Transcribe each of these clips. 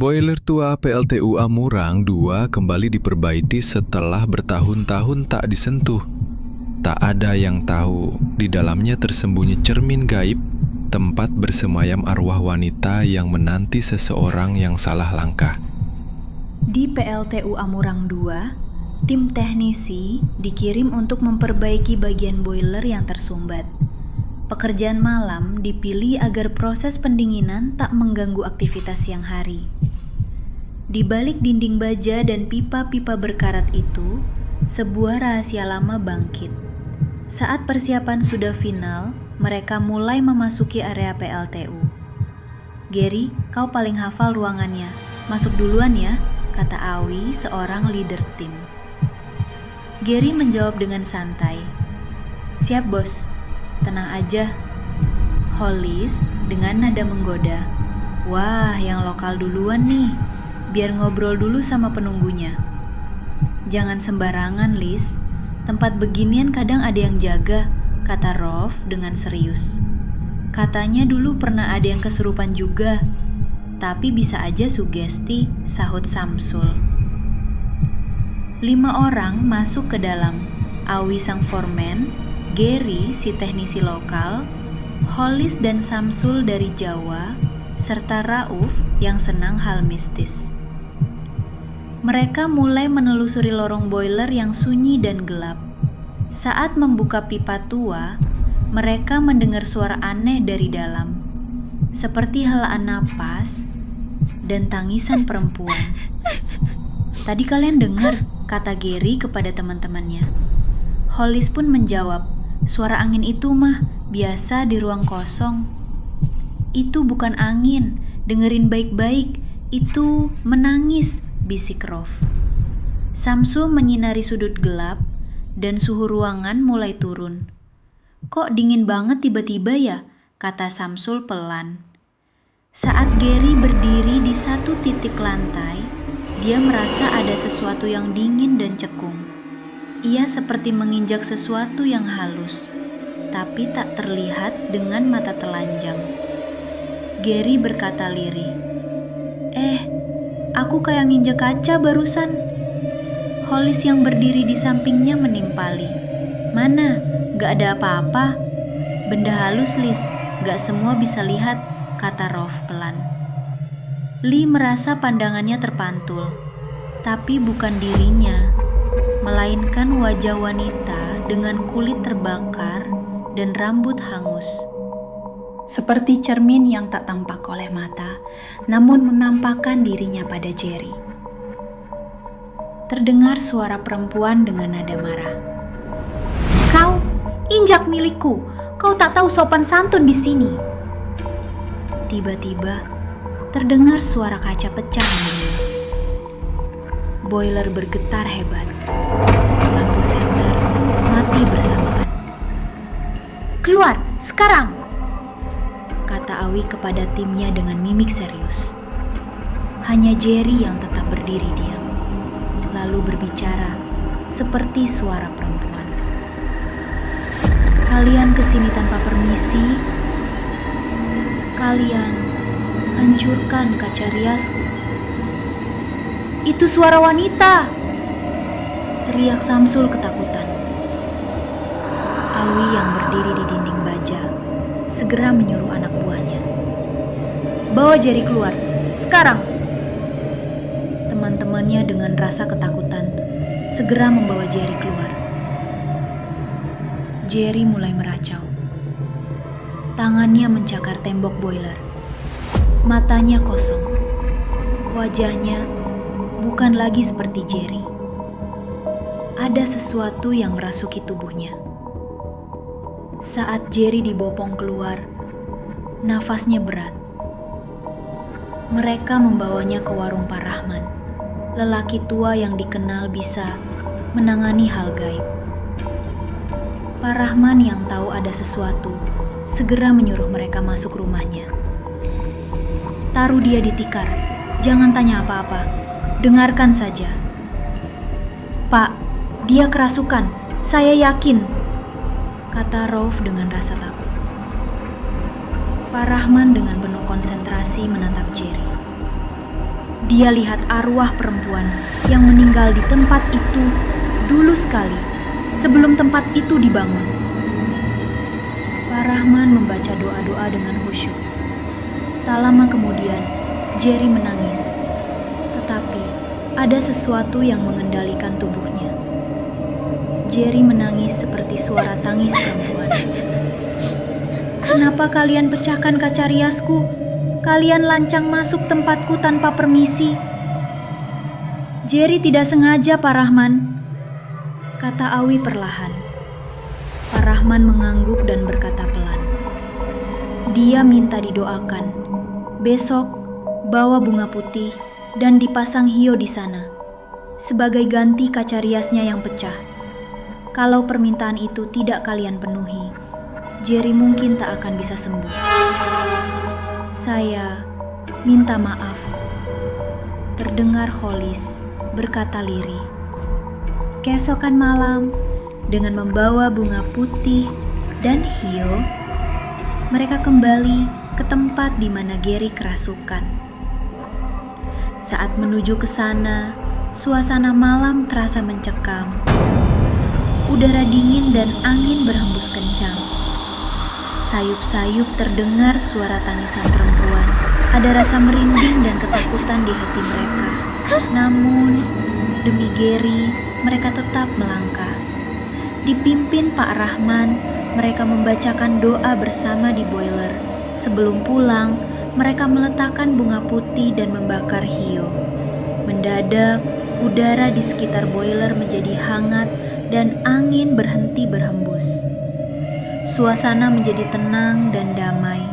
Boiler tua PLTU Amurang 2 kembali diperbaiki setelah bertahun-tahun tak disentuh. Tak ada yang tahu di dalamnya tersembunyi cermin gaib, tempat bersemayam arwah wanita yang menanti seseorang yang salah langkah. Di PLTU Amurang 2, tim teknisi dikirim untuk memperbaiki bagian boiler yang tersumbat. Pekerjaan malam dipilih agar proses pendinginan tak mengganggu aktivitas siang hari. Di balik dinding baja dan pipa-pipa berkarat itu, sebuah rahasia lama bangkit. Saat persiapan sudah final, mereka mulai memasuki area PLTU. "Gary, kau paling hafal ruangannya. Masuk duluan ya," kata Awi, seorang leader tim. Gary menjawab dengan santai. "Siap, bos. Tenang aja." Hollis dengan nada menggoda. "Wah, yang lokal duluan nih. Biar ngobrol dulu sama penunggunya." "Jangan sembarangan, Liz. Tempat beginian kadang ada yang jaga," kata Rolf dengan serius. "Katanya dulu pernah ada yang kesurupan juga. Tapi bisa aja sugesti," sahut Samsul. 5 orang masuk ke dalam. Awi sang foreman, Gary si teknisi lokal, Hollis dan Samsul dari Jawa, serta Rauf yang senang hal mistis. Mereka mulai menelusuri lorong boiler yang sunyi dan gelap. Saat membuka pipa tua, mereka mendengar suara aneh dari dalam, seperti helaan napas dan tangisan perempuan. "Tadi kalian dengar?" kata Gary kepada teman-temannya. Hollis pun menjawab, "Suara angin itu mah biasa di ruang kosong." "Itu bukan angin, dengerin baik-baik, itu menangis," bisik Rolf. Samsul menyinari sudut gelap dan suhu ruangan mulai turun. "Kok dingin banget tiba-tiba ya?" kata Samsul pelan. Saat Gary berdiri di satu titik lantai, dia merasa ada sesuatu yang dingin dan cekung. Ia seperti menginjak sesuatu yang halus, tapi tak terlihat dengan mata telanjang. Gary berkata lirih, "Aku kayak nginjek kaca barusan." Hollis yang berdiri di sampingnya menimpali. "Mana? Gak ada apa-apa." "Benda halus, Liz. Gak semua bisa lihat," kata Rolf pelan. Lee merasa pandangannya terpantul, tapi bukan dirinya, melainkan wajah wanita dengan kulit terbakar dan rambut hangus. Seperti cermin yang tak tampak oleh mata, namun menampakkan dirinya pada Jerry. Terdengar suara perempuan dengan nada marah. "Kau injak milikku. Kau tak tahu sopan santun di sini." Tiba-tiba terdengar suara kaca pecah. Boiler bergetar hebat. Lampu senter mati bersamaan. "Keluar sekarang!" kata Awi kepada timnya dengan mimik serius. Hanya Jerry yang tetap berdiri diam, lalu berbicara seperti suara perempuan. "Kalian kesini tanpa permisi. Kalian hancurkan kaca riasku." "Itu suara wanita!" teriak Samsul ketakutan. Awi yang berdiri di dinding baja segera menyuruh anak buahnya, "Bawa Jerry keluar, sekarang!" Teman-temannya dengan rasa ketakutan segera membawa Jerry keluar. Jerry mulai meracau. Tangannya mencakar tembok boiler. Matanya kosong. Wajahnya bukan lagi seperti Jerry. Ada sesuatu yang merasuki tubuhnya. Saat Jerry dibopong keluar, nafasnya berat. Mereka membawanya ke warung Pak Rahman, lelaki tua yang dikenal bisa menangani hal gaib. Pak Rahman yang tahu ada sesuatu segera menyuruh mereka masuk rumahnya. "Taruh dia di tikar, jangan tanya apa-apa, dengarkan saja." "Pak, dia kerasukan, saya yakin," kata Rolf dengan rasa takut. Pak Rahman dengan penuh konsentrasi menatap Jerry. Dia lihat arwah perempuan yang meninggal di tempat itu dulu sekali, sebelum tempat itu dibangun. Pak Rahman membaca doa-doa dengan khusyuk. Tak lama kemudian, Jerry menangis. Tetapi ada sesuatu yang mengendalikan tubuhnya. Jerry menangis seperti suara tangis perempuan. "Kenapa kalian pecahkan kaca riasku? Kalian lancang masuk tempatku tanpa permisi." "Jerry tidak sengaja, Pak Rahman," kata Awi perlahan. Pak Rahman mengangguk dan berkata pelan. Dia minta didoakan. Besok, bawa bunga putih dan dipasang hiyo di sana, sebagai ganti kaca riasnya yang pecah. Kalau permintaan itu tidak kalian penuhi, Jerry mungkin tak akan bisa sembuh. "Saya minta maaf," terdengar Hollis berkata lirih. Keesokan malam, dengan membawa bunga putih dan hiyo, mereka kembali ke tempat di mana Gary kerasukan. Saat menuju ke sana, suasana malam terasa mencekam. Udara dingin dan angin berhembus kencang. Sayup-sayup terdengar suara tangisan perempuan. Ada rasa merinding dan ketakutan di hati mereka. Namun, demi Gary, mereka tetap melangkah. Dipimpin Pak Rahman, mereka membacakan doa bersama di boiler. Sebelum pulang, mereka meletakkan bunga putih dan membakar hiyo. Mendadak, udara di sekitar boiler menjadi hangat dan angin berhenti berhembus. Suasana menjadi tenang dan damai.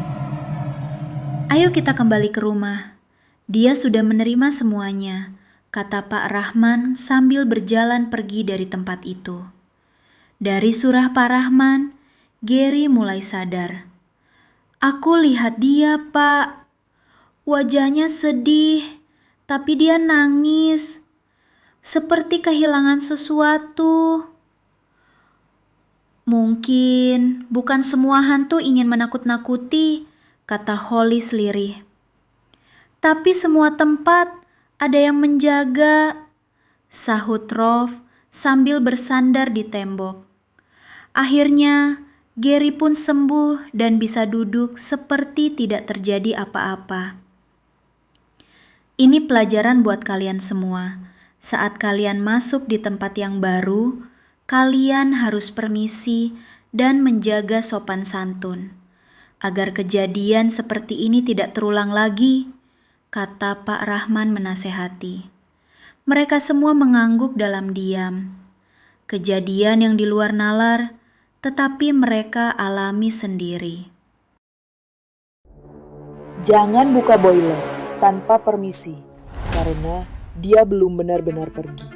"Ayo kita kembali ke rumah. Dia sudah menerima semuanya," kata Pak Rahman sambil berjalan pergi dari tempat itu. Dari surah Pak Rahman, Gary mulai sadar. "Aku lihat dia, Pak. Wajahnya sedih, tapi dia nangis. Seperti kehilangan sesuatu." "Mungkin bukan semua hantu ingin menakut-nakuti," kata Hollis lirih. "Tapi semua tempat ada yang menjaga," sahut Rolf sambil bersandar di tembok. Akhirnya, Gary pun sembuh dan bisa duduk seperti tidak terjadi apa-apa. Ini pelajaran buat kalian semua. Saat kalian masuk di tempat yang baru, kalian harus permisi dan menjaga sopan santun, agar kejadian seperti ini tidak terulang lagi, kata Pak Rahman menasehati. Mereka semua mengangguk dalam diam. Kejadian yang di luar nalar, tetapi mereka alami sendiri. Jangan buka boiler tanpa permisi, karena dia belum benar-benar pergi.